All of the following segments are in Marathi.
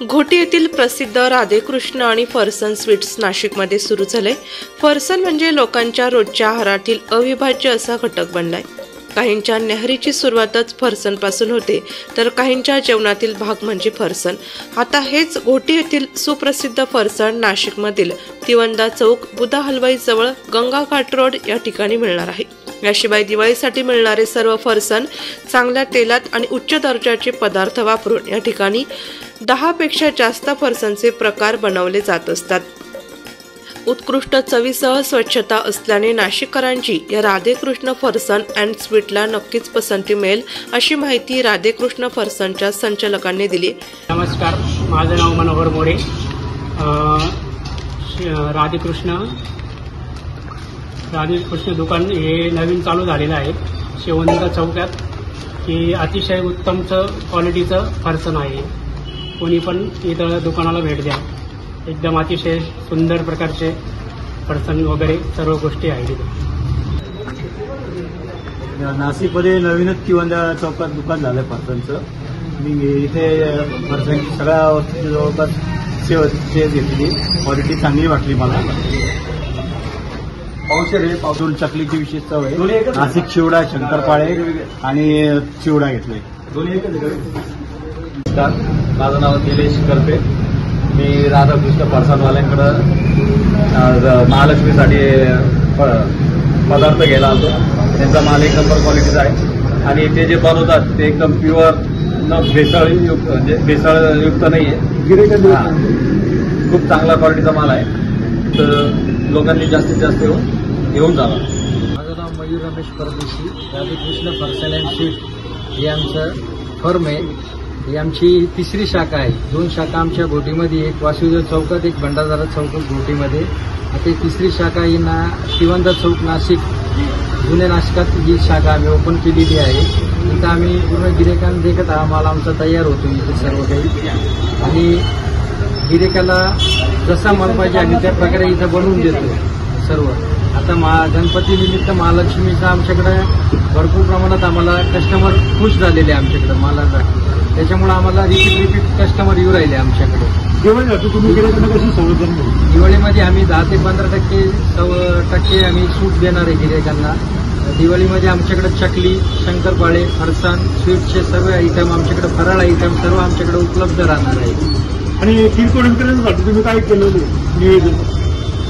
घोटी येथील प्रसिद्ध राधेकृष्ण आणि फरसन स्वीट्स नाशिकमध्ये सुरू झाले। फरसन म्हणजे लोकांच्या रोजच्या आहारातील अविभाज्य असा घटक बनलाय। काहींच्या न्याहारीची सुरुवातच फरसन पासून होते, तर काहींच्या जेवणातील भाग म्हणजे फरसन। आता हेच घोटी येथील सुप्रसिद्ध फरसन नाशिकमधील तिवंदा चौक बुधा हलवाई जवळ गंगा घाट रोड या ठिकाणी मिळणार आहे। याशिवाय दिवाळीसाठी मिळणारे सर्व फरसन चांगल्या तेलात आणि उच्च दर्जाचे पदार्थ वापरून या ठिकाणी 10 पेक्षा जास्त फरसांचे प्रकार बनवले जात असतात। उत्कृष्ट चवीसह स्वच्छता असल्याने नाशिककरांची या राधेकृष्ण फरसन अँड स्वीटला नक्कीच पसंती मिळेल, अशी माहिती राधेकृष्ण फरसनच्या संचालकांनी दिली। नमस्कार, माझं नाव मनोहर मोरे। राधेकृष्ण दुकान हे नवीन चालू झालेलं आहे शेवंत चौकात, की अतिशय उत्तम क्वालिटीचं फरसन आहे। कोणी पण इथं दुकानाला भेट द्या, एकदम अतिशय सुंदर प्रकारचे फरसन वगैरे सर्व गोष्टी आहेत इथे। नाशिकमध्ये नवीनच तिवंदा चौकात दुकान झालं फरसनचं। मी इथे फरसनची सगळ्या वस्तूची जवळपास शेअर घेतली, क्वालिटी चांगली वाटली मला। पावसाळी चकलीची विशेष चव आहे। नाशिक चिवडा, शंकरपाळे आणि चिवडा घेतलाय। माझं नाव निलेश करपे। मी राधाकृष्ण फरसाणवाल्यांकडे महालक्ष्मीसाठी पदार्थ घ्यायला आलो। त्यांचा माल एक नंबर क्वालिटीचा आहे आणि ते जे बनवतात ते एकदम प्युअर, न भेसळयुक्त, म्हणजे भेसळयुक्त नाही आहे। खूप चांगला क्वालिटीचा माल आहे, तर लोकांनी जास्तीत जास्त घेऊन जावा। माझं नाव मयूर रमेश परदेशी। राधेकृष्ण फरसन अँड स्वीट हे आमचं फर्म आहे। ही आमची तिसरी शाखा आहे। 2 शाखा आमच्या घोटीमध्ये, एक वासुदेव चौकात, एक भंडारदरा चौकात घोटीमध्ये। आता तिसरी शाखा ही तिवंदा चौक नाशिक, जुन्या नाशिकात ही शाखा आम्ही ओपन केलेली आहे। इथं आम्ही पूर्ण गिऱ्हाईकांना देखत हा माल आमचा तयार होतो इथे सर्व काही, आणि गिऱ्हाईकाला जसा माल पाहिजे आम्ही त्या प्रकारे इथं बनवून देतो सर्व। आता गणपती निमित्त महालक्ष्मीचा आमच्याकडे भरपूर प्रमाणात आम्हाला कस्टमर खुश झालेले आमच्याकडे मालाचा, त्याच्यामुळे आम्हाला रिपीट कस्टमर येऊ राहिले आमच्याकडे। दिवाळीमध्ये आम्ही 10 ते 15% आम्ही सूट देणार आहे गिऱ्हाईकांना। दिवाळीमध्ये आमच्याकडे चकली, शंकरपाळे, फरसाण, स्वीटचे सर्व आयटम आमच्याकडे, फराळ आयटम सर्व आमच्याकडे उपलब्ध राहणार आहे। आणि किरकोळ विक्रेत्यांसाठी तुम्ही काय केलं नियोजन?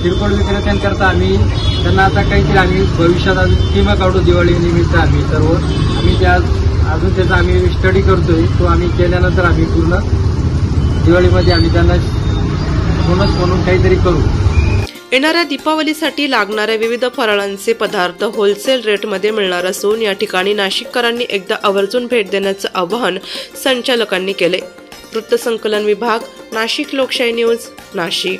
किरकोळ विक्रेत्यांकरता आम्ही त्यांना आता काहीतरी आम्ही भविष्यात स्कीमा काढू दिवाळी निमित्त। आम्ही त्या अजून त्याचा आम्ही स्टडी करतोय, तो आम्ही केल्यानंतर आम्ही पूर्ण दिवाळीमध्ये आम्ही त्यांना बोनस म्हणून काहीतरी करू। येणाऱ्या दीपावलीसाठी लागणाऱ्या विविध फराळांचे पदार्थ होलसेल रेटमध्ये मिळणार असून या ठिकाणी नाशिककरांनी एकदा आवर्जून भेट देण्याचं आवाहन संचालकांनी केले। वृत्तसंकलन विभाग, नाशिक लोकशाही न्यूज, नाशिक।